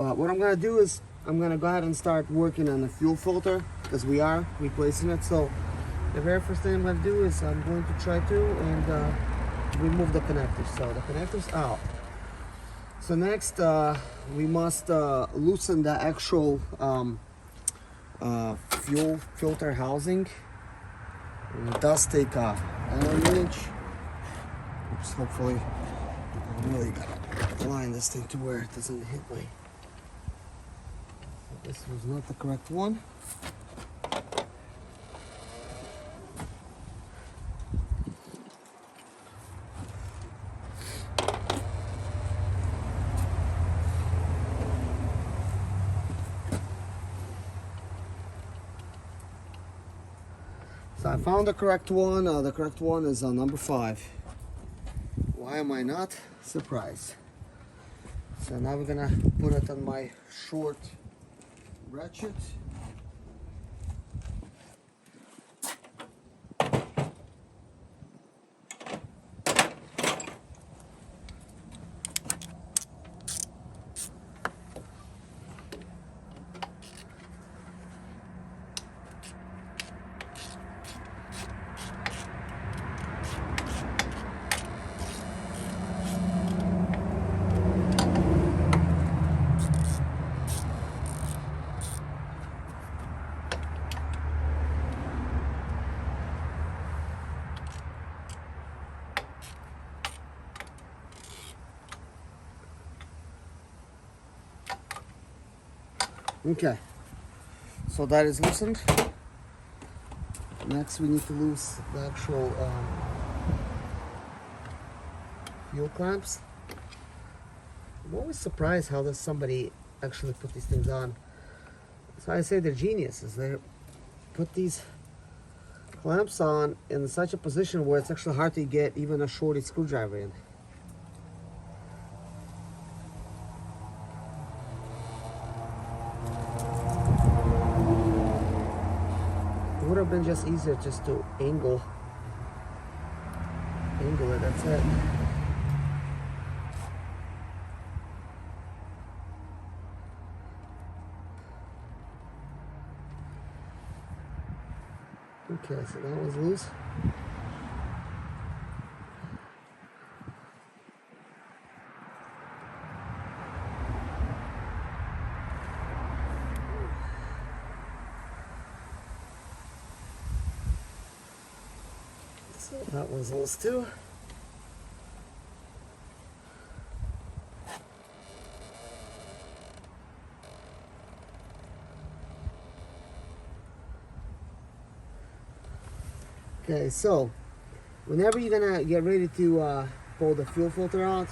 what I'm gonna do is I'm gonna go ahead and start working on the fuel filter because we are replacing it. So the very first thing I'm gonna do is I'm going to try to remove the connectors. So the connectors out. So next we must loosen the actual fuel filter housing. And it does take a wrench. Oops, hopefully I really gotta align this thing to where it doesn't hit me. This was not the correct one. So I found the correct one. The correct one is number 5. Why am I not surprised? So now we're gonna put it on my short ratchet. Okay, so that is loosened. Next we need to loose the actual fuel clamps. I'm always surprised how does somebody actually put these things on. That's why I say they're geniuses. They put these clamps on in such a position where it's actually hard to get even a shorty screwdriver in. It would have been just easier just to angle it, that's it. Okay, so that was loose. So that was loose too. Okay, so whenever you're gonna get ready to pull the fuel filter out,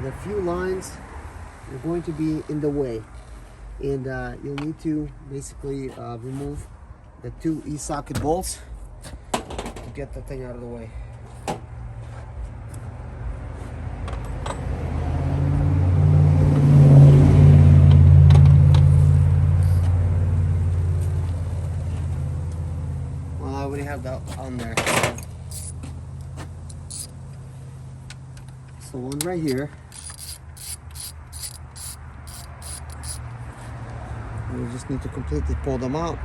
the few lines are going to be in the way, and you'll need to basically remove the 2 E-socket bolts to get the thing out of the way. Well, I already have that on there. So one right here. We just need to completely pull them out.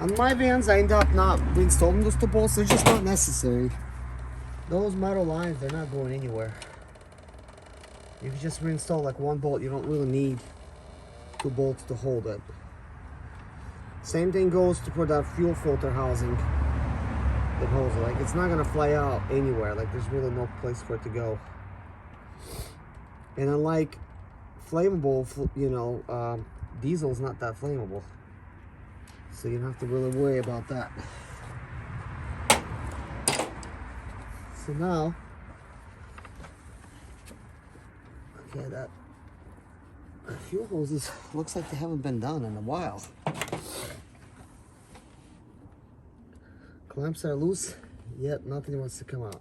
On my vans, I end up not reinstalling those 2 bolts. They're just not necessary. Those metal lines, they're not going anywhere. If you just reinstall like 1 bolt, you don't really need 2 bolts to hold it. Same thing goes for that fuel filter housing that holds it. Like, it's not gonna fly out anywhere. Like, there's really no place for it to go. And unlike flammable, diesel's not that flammable. So you don't have to really worry about that. So now, okay, that fuel hoses looks like they haven't been done in a while. Clamps are loose, yet nothing wants to come out.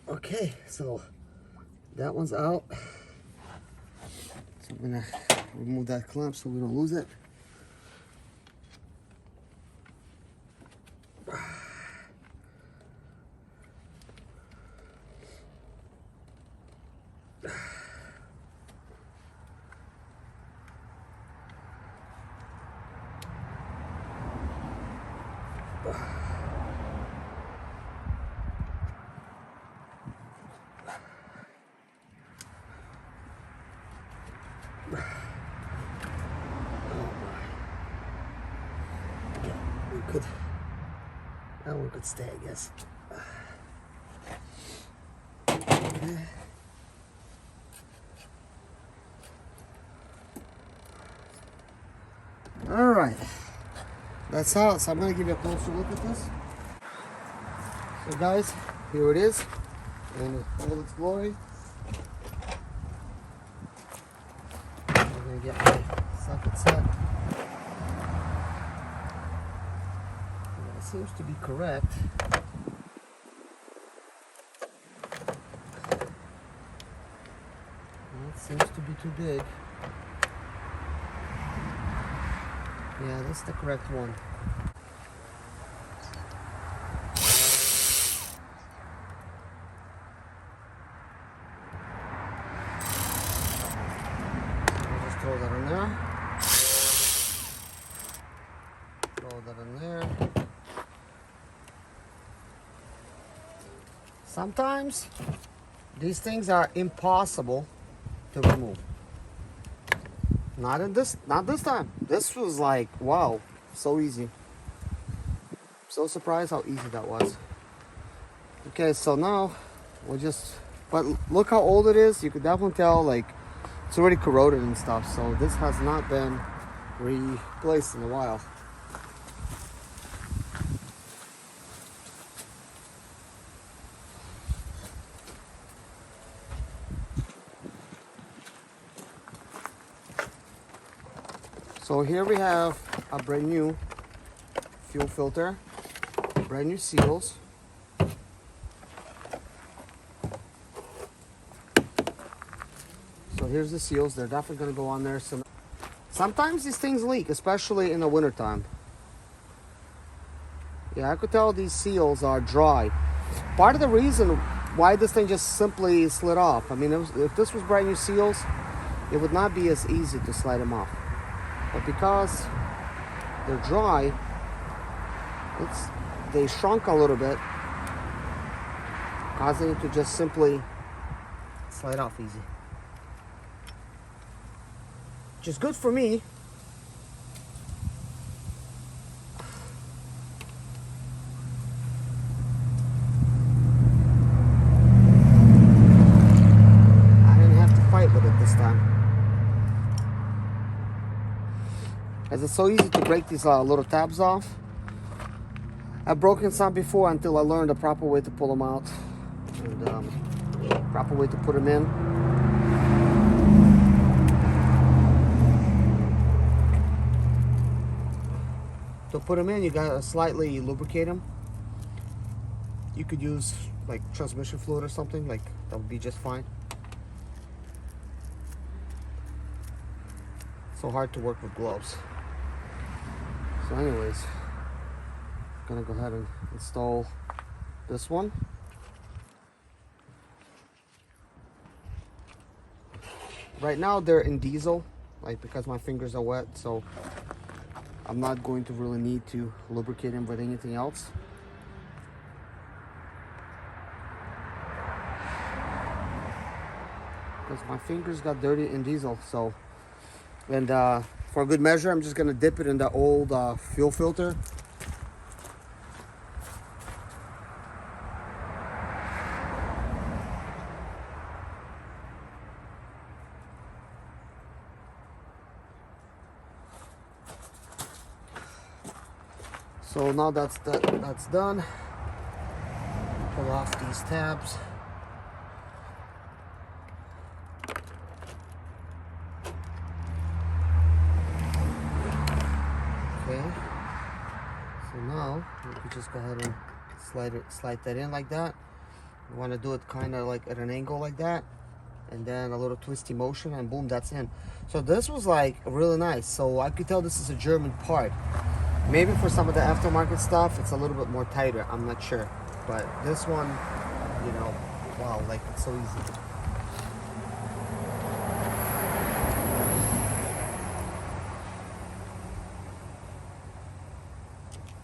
Okay, so that one's out. So I'm gonna remove that clamp so we don't lose it. That one could stay, I guess. Okay. All right, that's how. So I'm gonna give you a closer look at this. So guys, here it is in all its glory. I'm gonna get my socket set. It seems to be correct. It seems to be too big. Yeah, that's the correct one. I'll just throw that in there. Throw that in there. Sometimes these things are impossible to remove. Not this time. This was like, wow, so easy. So surprised how easy that was. Okay, so now we'll just, but look how old it is. You could definitely tell, like, it's already corroded and stuff. So this has not been replaced in a while. So here we have a brand new fuel filter, brand new seals. So here's the seals. They're definitely going to go on there. So sometimes these things leak, especially in the wintertime. Yeah, I could tell these seals are dry. Part of the reason why this thing just simply slid off. I mean, if this was brand new seals, it would not be as easy to slide them off. But because they're dry, they shrunk a little bit, causing it to just simply slide off easy. Which is good for me. I didn't have to fight with it this time. As it's so easy to break these little tabs off. I've broken some before until I learned the proper way to pull them out and proper way to put them in. To put them in, you gotta slightly lubricate them. You could use like transmission fluid or something, like that would be just fine. So hard to work with gloves. So anyways, I'm gonna go ahead and install this one. Right now they're in diesel, like because my fingers are wet, so I'm not going to really need to lubricate them with anything else. Because my fingers got dirty in diesel, so. And for a good measure, I'm just gonna dip it in the old fuel filter. So now that's done. Pull off these tabs. Okay. So now we can just go ahead and slide that in like that. You want to do it kind of like at an angle like that, and then a little twisty motion, and boom, that's in. So this was like really nice. So I could tell this is a German part. Maybe for some of the aftermarket stuff, it's a little bit more tighter. I'm not sure, but this one, you know, wow, like it's so easy.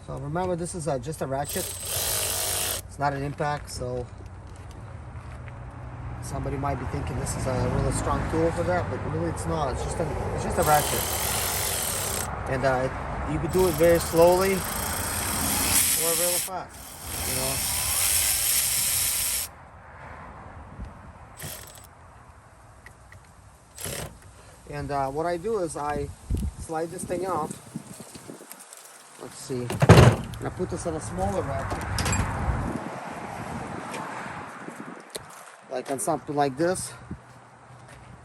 So remember, this is just a ratchet. It's not an impact, so somebody might be thinking this is a really strong tool for that, but really it's not. It's just a ratchet, and you could do it very slowly or really fast. You know. And what I do is I slide this thing off. Let's see. And I put this on a smaller ratchet, like on something like this,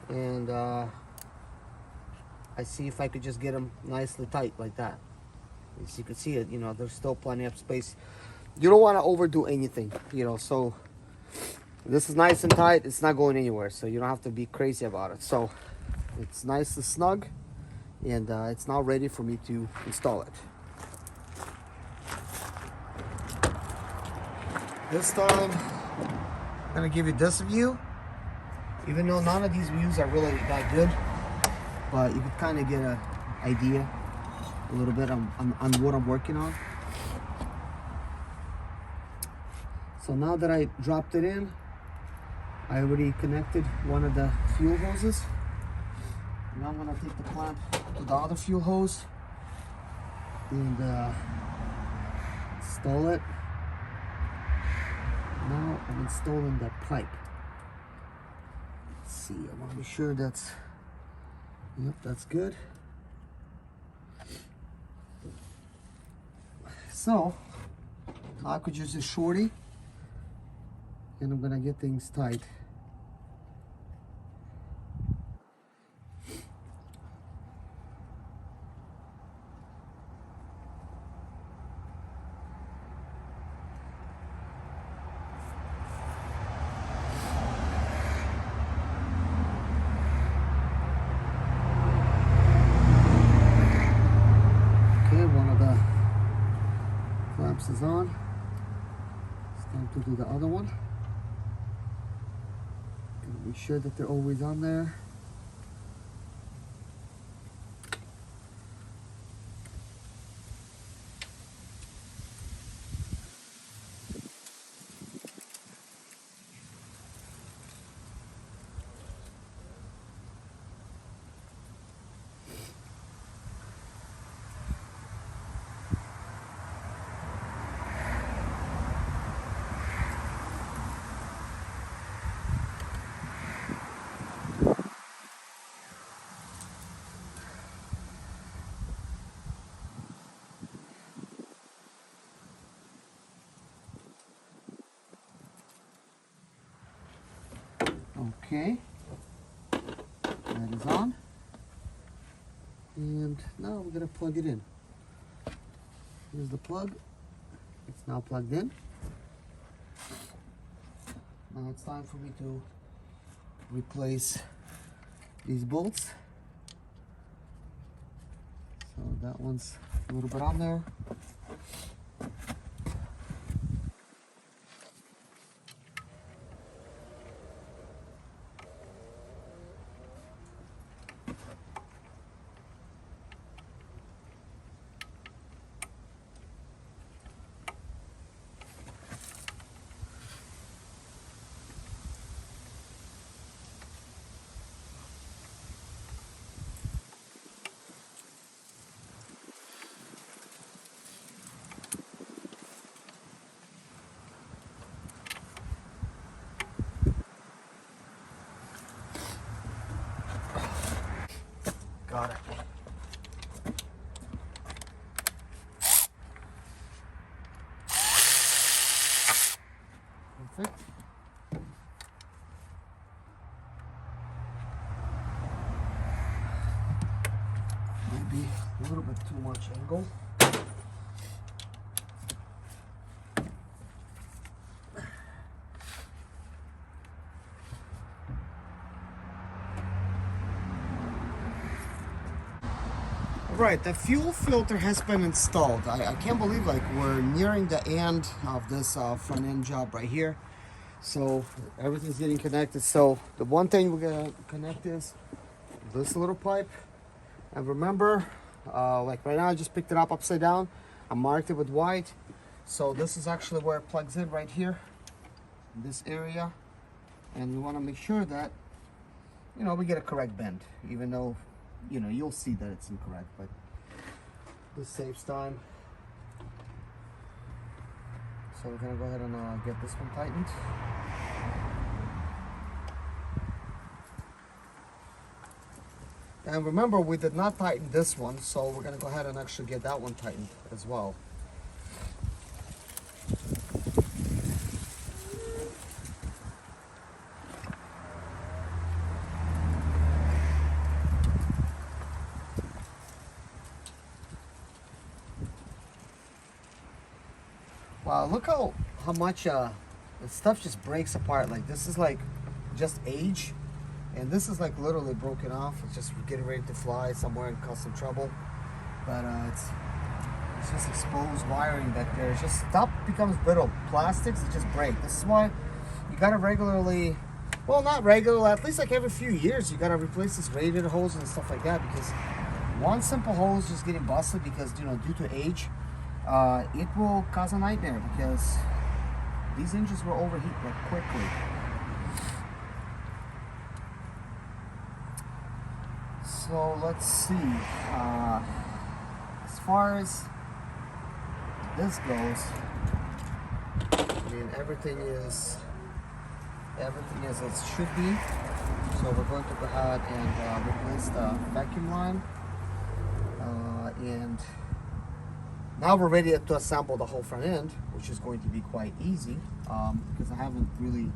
and I see if I could just get them nicely tight like that. As you can see it, you know, there's still plenty of space. You don't want to overdo anything, you know, so this is nice and tight. It's not going anywhere, so you don't have to be crazy about it. So it's nice and snug, and it's now ready for me to install it. This time, I'm gonna give you this view, even though none of these views are really that good, but you can kind of get an idea a little bit on what I'm working on. So now that I dropped it in, I already connected one of the fuel hoses. Now I'm gonna take the clamp to the other fuel hose and install it. Now I'm installing that pipe. Let's see, I want to be sure that's, yep, that's good. So I could use a shorty, and I'm gonna get things tight. Is on. It's time to do the other one. Gotta make sure that they're always on there. Okay, that is on, and now we're gonna plug it in. Here's the plug. It's now plugged in. Now it's time for me to replace these bolts. So that one's a little bit on there. Perfect. Maybe a little bit too much angle. Right, the fuel filter has been installed. I can't believe like we're nearing the end of this front end job right here. So everything's getting connected. So the one thing we're gonna connect is this little pipe. And remember, like right now I just picked it up upside down. I marked it with white. So this is actually where it plugs in right here, in this area. And we wanna make sure that, you know, we get a correct bend, even though, you know, you'll see that it's incorrect, but this saves time. So we're gonna go ahead and get this one tightened. And remember, we did not tighten this one, so we're gonna go ahead and actually get that one tightened as well. Wow, look how much the stuff just breaks apart. Like this is like just age, and this is like literally broken off. It's just getting ready to fly somewhere and cause some trouble. But it's just exposed wiring back there. It's just stuff becomes brittle. Plastics, it just break. This is why you gotta regularly, well, not regularly, at least like every few years, you gotta replace this radiator hose and stuff like that, because one simple hose just getting busted because, you know, due to age, it will cause a nightmare because these engines will overheat like quickly. So let's see. As far as this goes, I mean everything is as it should be. So we're going to go ahead and replace the vacuum line, and now we're ready to assemble the whole front end, which is going to be quite easy because I haven't really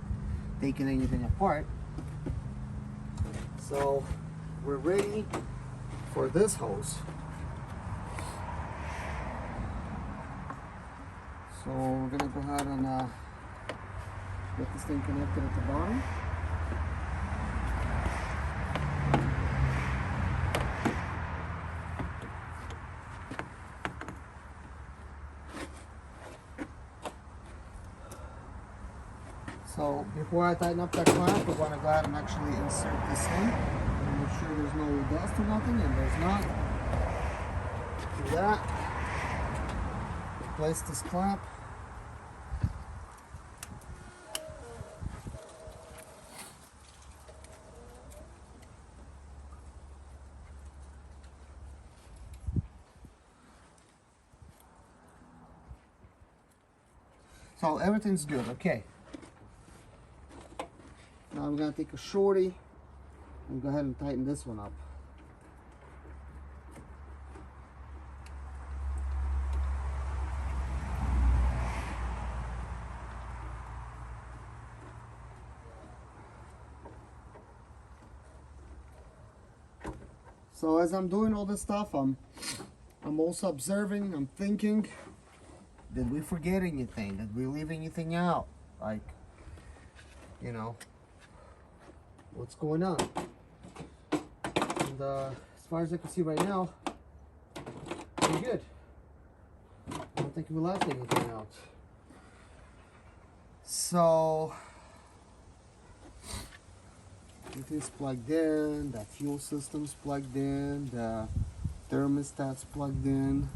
taken anything apart. So we're ready for this hose. So we're gonna go ahead and get this thing connected at the bottom. So before I tighten up that clamp, we want to go ahead and actually insert this in and make sure there's no dust or nothing, and there's not. Do that. Replace this clamp. So everything's good, okay. Now I'm gonna take a shorty and go ahead and tighten this one up. So as I'm doing all this stuff, I'm also observing, I'm thinking, did we forget anything? Did we leave anything out? Like, you know, what's going on? And as far as I can see right now, we're good. I don't think we left anything out. So everything's plugged in, the fuel system's plugged in, the thermostat's plugged in.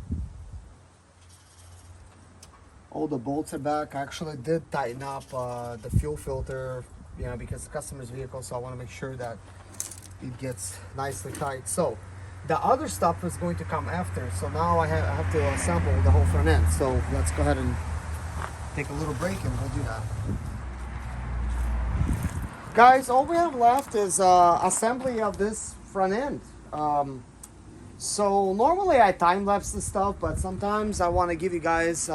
All the bolts are back. I actually did tighten up the fuel filter, you know, because it's a customer's vehicle, so I want to make sure that it gets nicely tight. So the other stuff is going to come after. So now I have to assemble the whole front end. So let's go ahead and take a little break and we'll do that. Guys, all we have left is assembly of this front end. So normally I time lapse this stuff, but sometimes I want to give you guys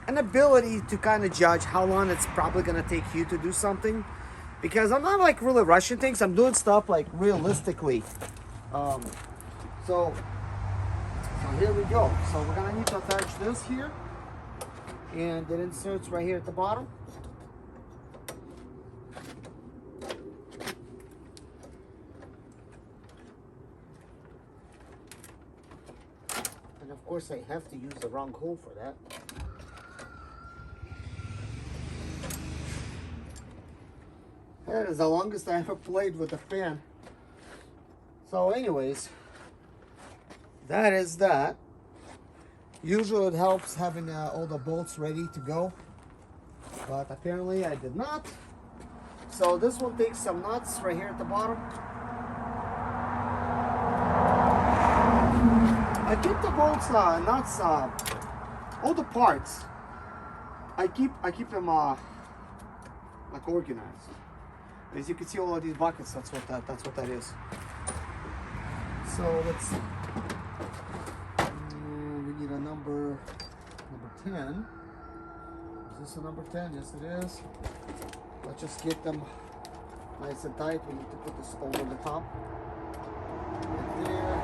an ability to kind of judge how long it's probably gonna take you to do something, because I'm not like really rushing things. I'm doing stuff like realistically. Um, so here we go. So we're gonna need to attach this here, and it inserts right here at the bottom. And of course I have to use the wrong hole for that. That is the longest I ever played with a fan. So anyways, that is that. Usually it helps having all the bolts ready to go, but apparently I did not. So this one takes some nuts right here at the bottom. I keep the bolts, nuts, all the parts. I keep them like organized. As you can see, all of these buckets. That's what that is. So let's. We need a number 10. Is this a number 10? Yes, it is. Let's just get them nice and tight. We need to put this over the top. Right there.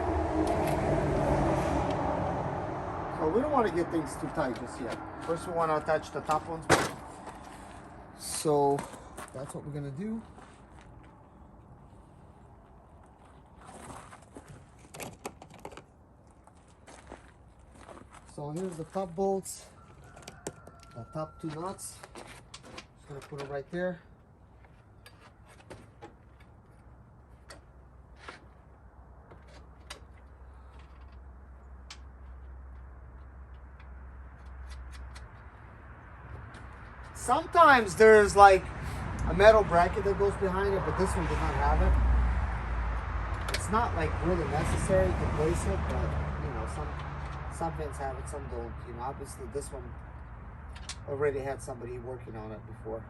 So we don't want to get things too tight just yet. First, we want to attach the top ones. So that's what we're gonna do. So here's the top bolts, the top two nuts. Just gonna put them right there. Sometimes there's like a metal bracket that goes behind it, but this one does not have it. It's not like really necessary to place it, but you know, some vents have it, some don't. You know, obviously this one already had somebody working on it before.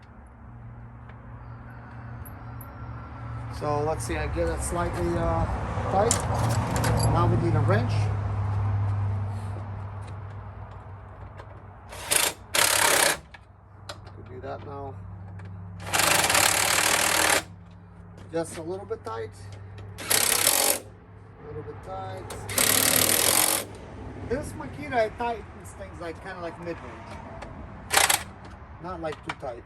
So let's see, I get it slightly tight. Now we need a wrench. Could do that now. Just a little bit tight. A little bit tight. This Makita tightens things like kind of like mid-range, not like too tight.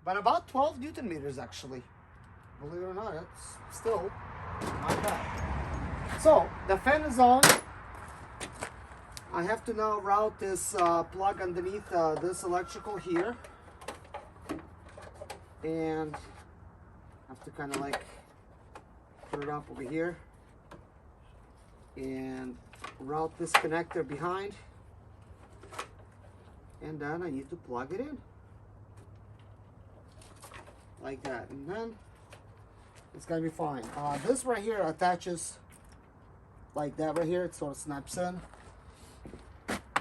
But about 12 Newton meters actually. Believe it or not, it's still not bad. So the fan is on. I have to now route this plug underneath this electrical here, and I have to kind of like put it up over here and route this connector behind, and then I need to plug it in like that, and then it's gonna be fine. This right here attaches like that right here. It sort of snaps in.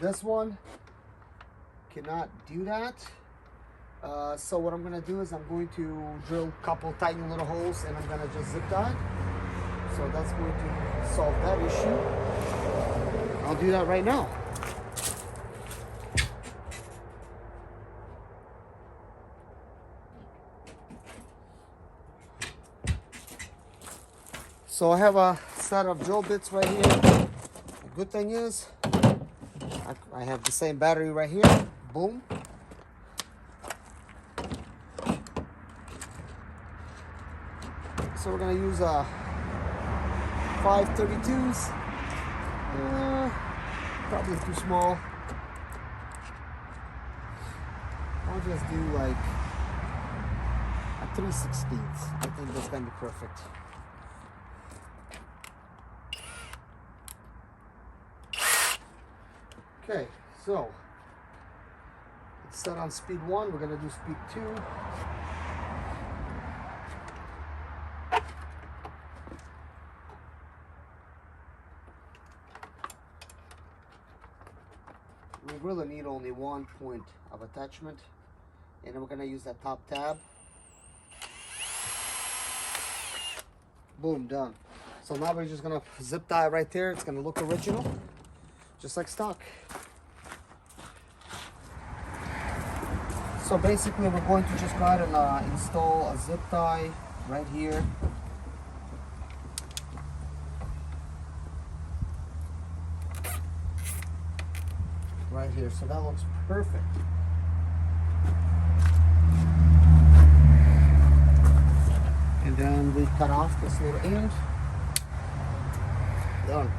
This one cannot do that. So what I'm gonna do is I'm going to drill a couple tiny little holes, and I'm gonna just zip tie. So that's going to solve that issue. I'll do that right now. So I have a set of drill bits right here. The good thing is I have the same battery right here. Boom. So we're gonna use 532s. Probably too small. I'll just do like a 3/16. I think that's gonna be perfect. Okay, so it's set on speed 1. We're gonna do speed 2. We really need only one point of attachment, and then we're gonna use that top tab. Boom, done. So now we're just gonna zip tie right there. It's gonna look original, just like stock. So basically we're going to just go ahead and install a zip tie right here. Right here, so that looks perfect. And then we cut off this little end. Done.